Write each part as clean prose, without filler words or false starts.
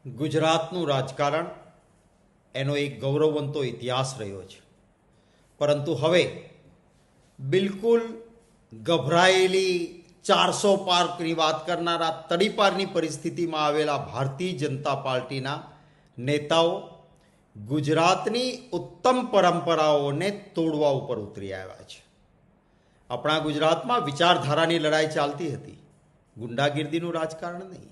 ગુજરાતનું રાજકારણ એનો એક ગૌરવવંતો ઇતિહાસ રહ્યો છે, પરંતુ હવે બિલકુલ ગભરાયેલી 400 પારની વાત કરનારા તડીપારની પરિસ્થિતિમાં આવેલા ભારતીય જનતા પાર્ટીના નેતાઓ ગુજરાતની ઉત્તમ પરંપરાઓને તોડવા ઉપર ઉતરી આવ્યા છે. આપણા ગુજરાતમાં વિચારધારાની લડાઈ ચાલતી હતી, ગુંડાગીર્દીનું રાજકારણ નહીં.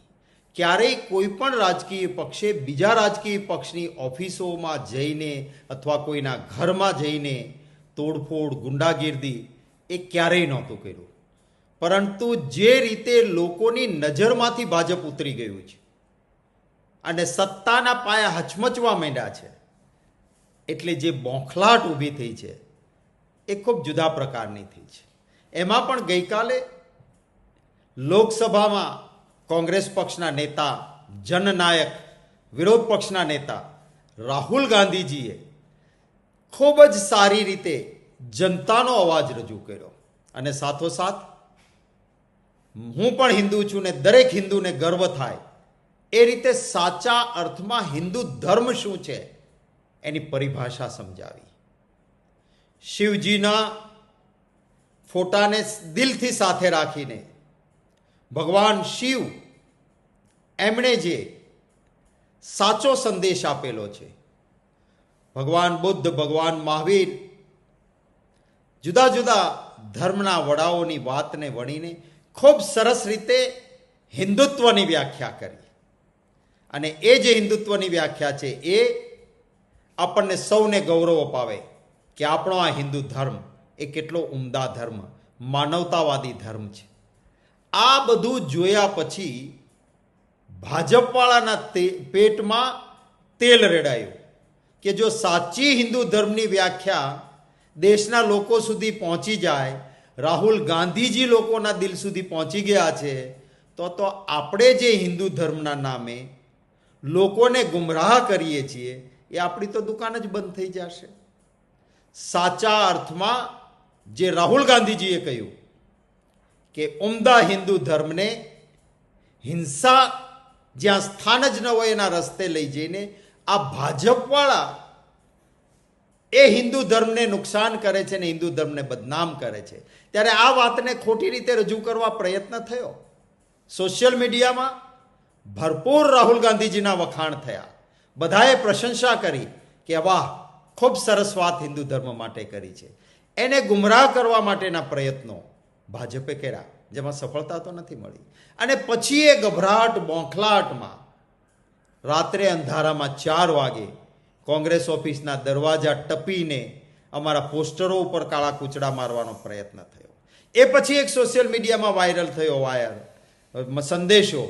ક્યારેય કોઈ પણ રાજકીય પક્ષે બીજા રાજકીય પક્ષની ઓફિસોમાં જઈને અથવા કોઈના ઘરમાં જઈને તોડફોડ ગુંડાગીર્દી એ ક્યારેય નહોતું કર્યું. પરંતુ જે રીતે લોકોની નજરમાંથી ભાજપ ઉતરી ગયું છે અને સત્તાના પાયા હચમચવા માંડ્યા છે, એટલે જે બોખલાટ ઊભી થઈ છે એ ખૂબ જુદા પ્રકારની થઈ છે. એમાં પણ ગઈકાલે લોકસભામાં કોંગ્રેસ પક્ષના નેતા, જનનાયક, વિરોધ પક્ષના નેતા રાહુલ ગાંધીજીએ ખૂબ જ સારી રીતે જનતાનો અવાજ રજૂ કર્યો અને સાથોસાથ હું પણ હિન્દુ છું ને દરેક હિન્દુને ગર્વ થાય એ રીતે સાચા અર્થમાં હિન્દુ ધર્મ શું છે એની પરિભાષા સમજાવી. શિવજીના ફોટાને દિલથી સાથે રાખીને ભગવાન શિવ એમણે જે સાચો સંદેશ આપેલો છે, ભગવાન બુદ્ધ, ભગવાન મહાવીર જુદા જુદા ધર્મના વડાઓની વાતને વણીને ખૂબ સરસ રીતે હિન્દુત્વની વ્યાખ્યા કરી. અને એ જે હિન્દુત્વની વ્યાખ્યા છે એ આપણને સૌને ગૌરવ અપાવે કે આપણો આ હિન્દુ ધર્મ એ કેટલો ઉમદા ધર્મ, માનવતાવાદી ધર્મ છે. આ બધું જોયા પછી ભાજપવાળાના પેટમાં તેલ રેડાયું કે જો સાચી હિન્દુ ધર્મની વ્યાખ્યા દેશના લોકો સુધી પહોંચી જાય, રાહુલ ગાંધીજી લોકોના દિલ સુધી પહોંચી ગયા છે, તો આપણે જે હિન્દુ ધર્મના નામે લોકોને ગુમરાહ કરીએ છીએ એ આપણી તો દુકાન જ બંધ થઈ જશે. સાચા અર્થમાં જે રાહુલ ગાંધીજીએ કહ્યું કે ઉમદા હિન્દુ ધર્મને હિંસા જ્યાં સ્થાન જ ન હોય એના રસ્તે લઈ જઈને આ ભાજપવાળા એ હિન્દુ ધર્મને નુકસાન કરે છે ને હિન્દુ ધર્મને બદનામ કરે છે, ત્યારે આ વાતને ખોટી રીતે રજૂ કરવા પ્રયત્ન થયો. સોશિયલ મીડિયામાં ભરપૂર રાહુલ ગાંધીજીના વખાણ થયા, બધાએ પ્રશંસા કરી કે વાહ, ખૂબ સરસ વાત હિન્દુ ધર્મ માટે કરી છે. એને ગુમરાહ કરવા માટેના પ્રયત્નો ભાજપે કર્યા, જેમાં સફળતા તો નથી મળી. અને પછી એ ગભરાટ બોંખલાટમાં રાત્રે અંધારામાં 4 વાગે કોંગ્રેસ ઓફિસના દરવાજા ટપીને અમારા પોસ્ટરો ઉપર કાળા કૂચડા મારવાનો પ્રયત્ન થયો. એ પછી એક સોશિયલ મીડિયામાં વાયરલ થયો સંદેશો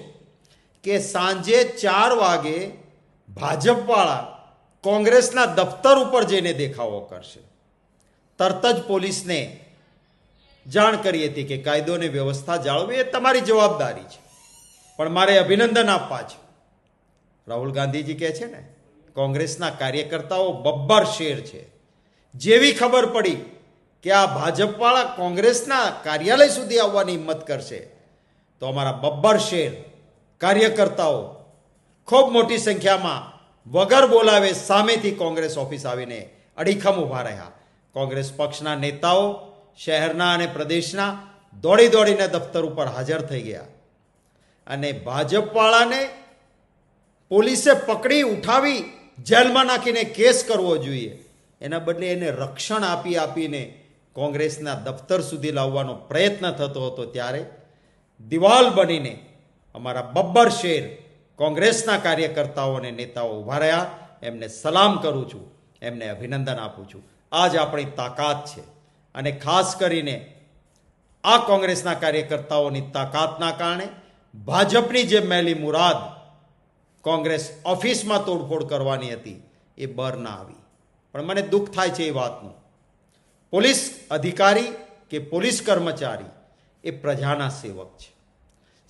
કે સાંજે 4 વાગે ભાજપવાળા કોંગ્રેસના દફતર ઉપર જઈને દેખાવો કરશે. તરત જ પોલીસને જાણ કરી હતી કે કાયદો અને વ્યવસ્થા જાળવવી એ તમારી જવાબદારી છે, પણ મારે અભિનંદન આપવા છે. રાહુલ ગાંધીજી કહે છે ને, કોંગ્રેસના કાર્યકર્તાઓ બબ્બર શેર છે. જેવી ખબર પડી કે આ ભાજપવાળા કોંગ્રેસના કાર્યાલય સુધી આવવાની હિંમત કરશે, તો અમારા બબ્બર શેર કાર્યકર્તાઓ ખૂબ મોટી સંખ્યામાં વગર બોલાવે સામેથી કોંગ્રેસ ઓફિસ આવીને અડીખમ ઊભા રહ્યા. કોંગ્રેસ પક્ષના નેતાઓ શહેરના અને પ્રદેશના દોડી દોડીને દફતર ઉપર હાજર થઈ ગયા અને ભાજપવાળાને પોલીસે પકડી ઉઠાવી જેલમાં નાખીને કેસ કરવો જોઈએ, એના બદલે એને રક્ષણ આપીને કોંગ્રેસના દફતર સુધી લાવવાનો પ્રયત્ન થતો હતો. ત્યારે દિવાલ બનીને અમારા બબ્બર શેર કોંગ્રેસના કાર્યકર્તાઓ અને નેતાઓ ઊભા રહ્યા. એમને સલામ કરું છું, એમને અભિનંદન આપું છું. આ જ આપણી તાકાત છે. અને ખાસ કરીને આ કોંગ્રેસના કાર્યકર્તાઓની તાકાતના કારણે ભાજપની જે મેલી મુરાદ કોંગ્રેસ ઓફિસમાં તોડફોડ કરવાની હતી એ બર ના આવી. પણ મને દુઃખ થાય છે એ વાતનું. પોલીસ અધિકારી કે પોલીસ કર્મચારી એ પ્રજાના સેવક છે.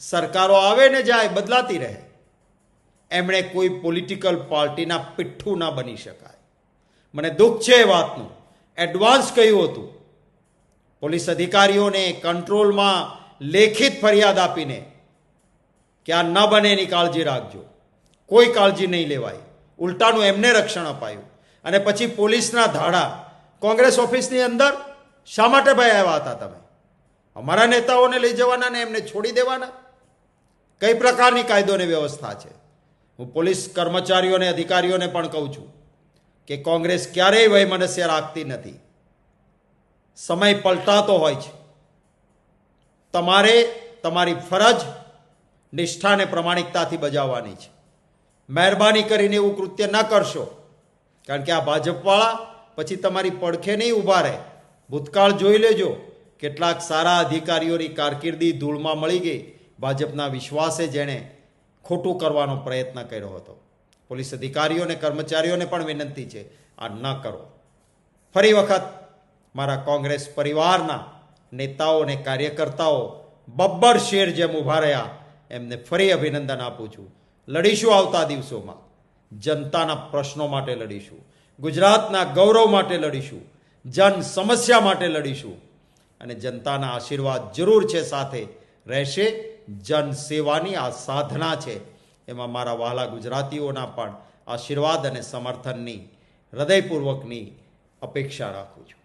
સરકારો આવે ને જાય, બદલાતી રહે. એમણે કોઈ પોલિટિકલ પાર્ટીના પિઠ્ઠું ના બની શકાય. મને દુઃખ છે એ વાતનું. એડવાન્સ કહ્યું હતું પોલીસ અધિકારીઓને કંટ્રોલમાં લેખિત ફરિયાદ આપીને કે આ ન બને એની કાળજી રાખજો. કોઈ કાળજી નહીં લેવાય, ઉલટાનું એમને રક્ષણ અપાયું. અને પછી પોલીસના ધાડા કોંગ્રેસ ઓફિસની અંદર શા માટે ભાઈ આવ્યા હતા તમે? અમારા નેતાઓને લઈ જવાના ને એમને છોડી દેવાના? કઈ પ્રકારની કાયદો અને વ્યવસ્થા છે? હું પોલીસ કર્મચારીઓને અધિકારીઓને પણ કહું છું કે કોંગ્રેસ ક્યારેય વયમનસ્ય રાખતી નથી. સમય પલટાતો હોય છે. તમારે તમારી ફરજ નિષ્ઠા અને પ્રમાણિકતાથી બજાવવાની છે. મહેરબાની કરીને એવું કૃત્ય ન કરશો, કારણ કે આ ભાજપવાળા પછી તમારી પડખે નહીં ઊભા રહે. ભૂતકાળ જોઈ લેજો, કેટલાક સારા અધિકારીઓની કારકિર્દી ધૂળમાં મળી ગઈ ભાજપના વિશ્વાસે, જેણે ખોટું કરવાનો પ્રયત્ન કર્યો હતો. પોલીસ અધિકારીઓ અને કર્મચારીઓને પણ વિનંતી છે, આ ન કરો. ફરી વખત મારા કોંગ્રેસ પરિવારના નેતાઓ અને કાર્યકર્તાઓ બબ્બર શેર જેમ ઊભા રહ્યા, એમને ફરી અભિનંદન આપું છું. લડીશું આવતા દિવસોમાં, જનતાના પ્રશ્નો માટે લડીશું, ગુજરાતના ગૌરવ માટે લડીશું, જન સમસ્યા માટે લડીશું, અને જનતાના આશીર્વાદ જરૂર છે, સાથે રહેશે. જન સેવાની આ સાધના છે, એમાં મારા વહાલા ગુજરાતીઓના પણ આશીર્વાદ અને સમર્થનની હૃદયપૂર્વકની અપેક્ષા રાખું છું.